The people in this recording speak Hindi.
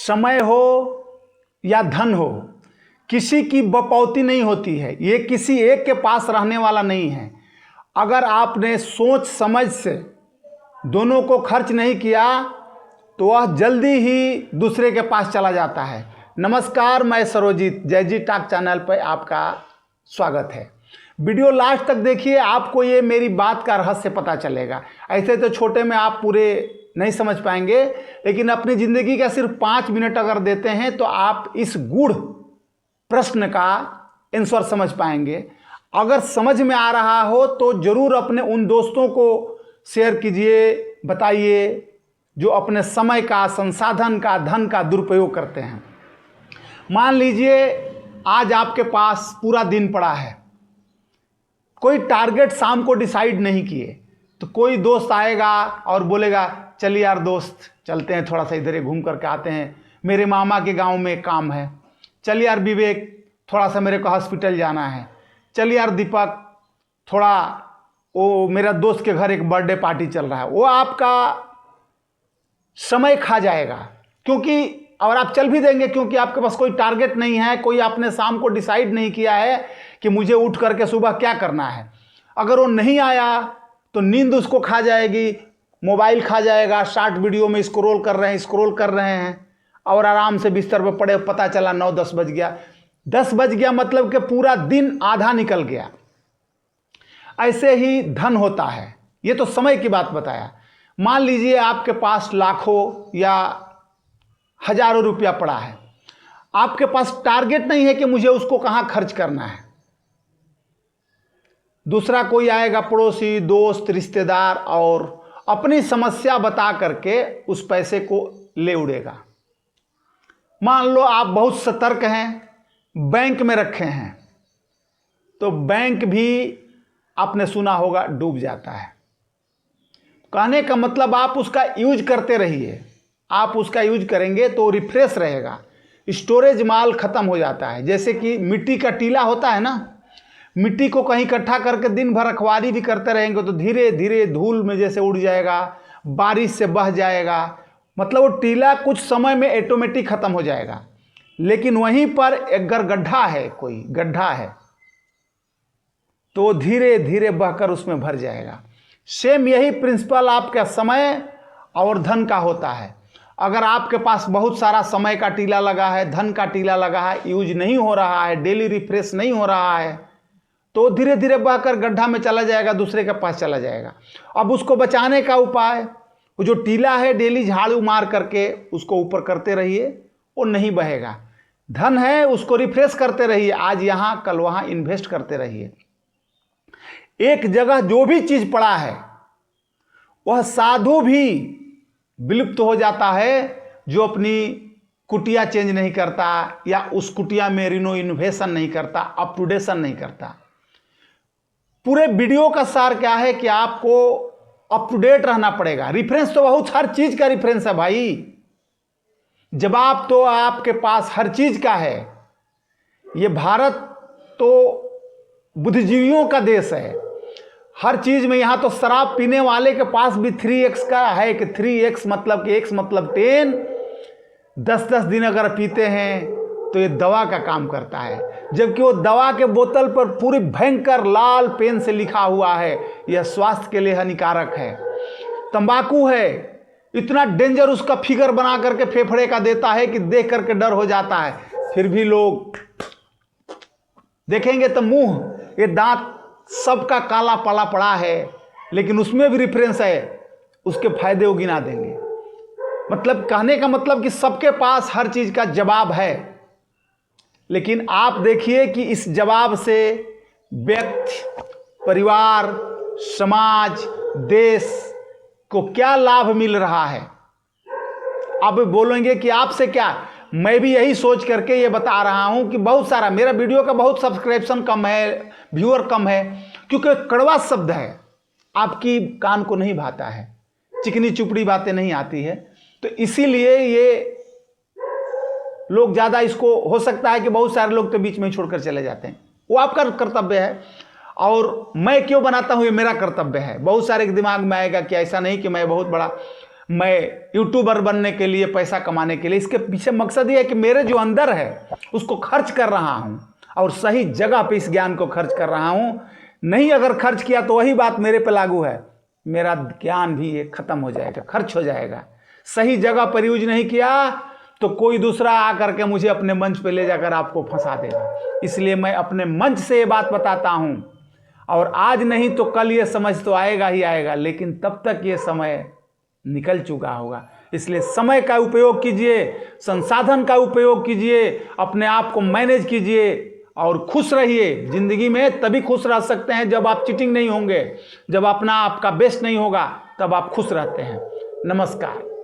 समय हो या धन हो, किसी की बपौती नहीं होती है। ये किसी एक के पास रहने वाला नहीं है। अगर आपने सोच समझ से दोनों को खर्च नहीं किया तो वह जल्दी ही दूसरे के पास चला जाता है। नमस्कार, मैं सरोजीत, जयजी टॉक चैनल पर आपका स्वागत है। वीडियो लास्ट तक देखिए, आपको ये मेरी बात का रहस्य पता चलेगा। ऐसे तो छोटे में आप पूरे नहीं समझ पाएंगे, लेकिन अपनी ज़िंदगी का सिर्फ 5 मिनट अगर देते हैं तो आप इस गूढ़ प्रश्न का आंसर समझ पाएंगे। अगर समझ में आ रहा हो तो ज़रूर अपने उन दोस्तों को शेयर कीजिए, बताइए जो अपने समय का, संसाधन का, धन का दुरुपयोग करते हैं। मान लीजिए आज आपके पास पूरा दिन पड़ा है, कोई टारगेट शाम को डिसाइड नहीं किए, तो कोई दोस्त आएगा और बोलेगा चल यार दोस्त, चलते हैं थोड़ा सा इधर घूम करके आते हैं, मेरे मामा के गांव में काम है। चल यार विवेक, थोड़ा सा मेरे को हॉस्पिटल जाना है। चल यार दीपक, थोड़ा वो मेरा दोस्त के घर एक बर्थडे पार्टी चल रहा है। वो आपका समय खा जाएगा, क्योंकि और आप चल भी देंगे क्योंकि आपके पास कोई टारगेट नहीं है, कोई आपने शाम को डिसाइड नहीं किया है कि मुझे उठ करके सुबह क्या करना है। अगर वो नहीं आया तो नींद उसको खा जाएगी, मोबाइल खा जाएगा, शॉर्ट वीडियो में स्क्रॉल कर रहे हैं और आराम से बिस्तर पर पड़े, पता चला 9-10 बज गया। 10 बज गया मतलब कि पूरा दिन आधा निकल गया। ऐसे ही धन होता है। ये तो समय की बात बताया। मान लीजिए आपके पास लाखों या हजारों रुपया पड़ा है, आपके पास टारगेट नहीं है कि मुझे उसको कहाँ खर्च करना है। दूसरा कोई आएगा, पड़ोसी, दोस्त, रिश्तेदार, और अपनी समस्या बता करके उस पैसे को ले उड़ेगा। मान लो आप बहुत सतर्क हैं, बैंक में रखे हैं, तो बैंक भी आपने सुना होगा डूब जाता है। कहने का मतलब आप उसका यूज करते रहिए। आप उसका यूज करेंगे तो रिफ्रेश रहेगा। स्टोरेज माल खत्म हो जाता है। जैसे कि मिट्टी का टीला होता है ना, मिट्टी को कहीं इकट्ठा करके दिन भर रखवाली भी करते रहेंगे तो धीरे धीरे धूल में जैसे उड़ जाएगा, बारिश से बह जाएगा। मतलब वो टीला कुछ समय में ऑटोमेटिक खत्म हो जाएगा। लेकिन वहीं पर अगर गड्ढा है, कोई गड्ढा है, तो धीरे धीरे बहकर उसमें भर जाएगा। सेम यही प्रिंसिपल आपका समय और धन का होता है। अगर आपके पास बहुत सारा समय का टीला लगा है, धन का टीला लगा है, यूज नहीं हो रहा है, डेली रिफ्रेश नहीं हो रहा है, तो धीरे धीरे बहकर गड्ढा में चला जाएगा, दूसरे के पास चला जाएगा। अब उसको बचाने का उपाय, वो जो टीला है डेली झाड़ू मार करके उसको ऊपर करते रहिए, वो नहीं बहेगा। धन है, उसको रिफ्रेश करते रहिए, आज यहाँ कल वहाँ इन्वेस्ट करते रहिए। एक जगह जो भी चीज़ पड़ा है वह साधु भी विलुप्त हो जाता है जो अपनी कुटिया चेंज नहीं करता या उस कुटिया में रिनोवेशन नहीं करता, अपटूडेशन नहीं करता। पूरे वीडियो का सार क्या है कि आपको अप टू डेट रहना पड़ेगा। रिफरेंस तो बहुत हर चीज का रिफरेंस है भाई। जवाब तो आपके पास हर चीज का है। ये भारत तो बुद्धिजीवियों का देश है। हर चीज में, यहां तो शराब पीने वाले के पास भी 3x का है कि 3x मतलब कि x मतलब 10। 10-10 दिन अगर पीते हैं तो ये दवा का काम करता है, जबकि वो दवा के बोतल पर पूरी भयंकर लाल पेन से लिखा हुआ है यह स्वास्थ्य के लिए हानिकारक है। तंबाकू है, इतना डेंजर उसका फिगर बना करके फेफड़े का देता है कि देख करके डर हो जाता है, फिर भी लोग देखेंगे तो मुंह, ये दांत सबका काला पला पड़ा है, लेकिन उसमें भी रिफरेंस है, उसके फायदे वो गिना देंगे। मतलब कहने का मतलब कि सबके पास हर चीज का जवाब है, लेकिन आप देखिए कि इस जवाब से व्यक्ति, परिवार, समाज, देश को क्या लाभ मिल रहा है। आप बोलेंगे कि आपसे क्या, मैं भी यही सोच करके ये बता रहा हूं कि बहुत सारा मेरा वीडियो का बहुत सब्सक्रिप्शन कम है, व्यूअर कम है, क्योंकि कड़वा शब्द है, आपकी कान को नहीं भाता है, चिकनी चुपड़ी बातें नहीं आती है, तो इसीलिए ये लोग ज़्यादा इसको, हो सकता है कि बहुत सारे लोग तो बीच में ही छोड़कर चले जाते हैं, वो आपका कर्तव्य है। और मैं क्यों बनाता हूँ ये मेरा कर्तव्य है। बहुत सारे के दिमाग में आएगा कि ऐसा नहीं कि मैं बहुत बड़ा मैं यूट्यूबर बनने के लिए, पैसा कमाने के लिए। इसके पीछे मकसद ये है कि मेरे जो अंदर है उसको खर्च कर रहा हूं और सही जगह पे इस ज्ञान को खर्च कर रहा हूं। नहीं अगर खर्च किया तो वही बात मेरे पे लागू है, मेरा ज्ञान भी ये खत्म हो जाएगा, खर्च हो जाएगा। सही जगह पर यूज नहीं किया तो कोई दूसरा आकर के मुझे अपने मंच पे ले जाकर आपको फंसा देगा। इसलिए मैं अपने मंच से ये बात बताता हूं, और आज नहीं तो कल ये समझ तो आएगा ही आएगा, लेकिन तब तक ये समय निकल चुका होगा। इसलिए समय का उपयोग कीजिए, संसाधन का उपयोग कीजिए, अपने आप को मैनेज कीजिए और खुश रहिए। जिंदगी में तभी खुश रह सकते हैं जब आप चीटिंग नहीं होंगे, जब अपना आपका बेस्ट नहीं होगा, तब आप खुश रहते हैं। नमस्कार।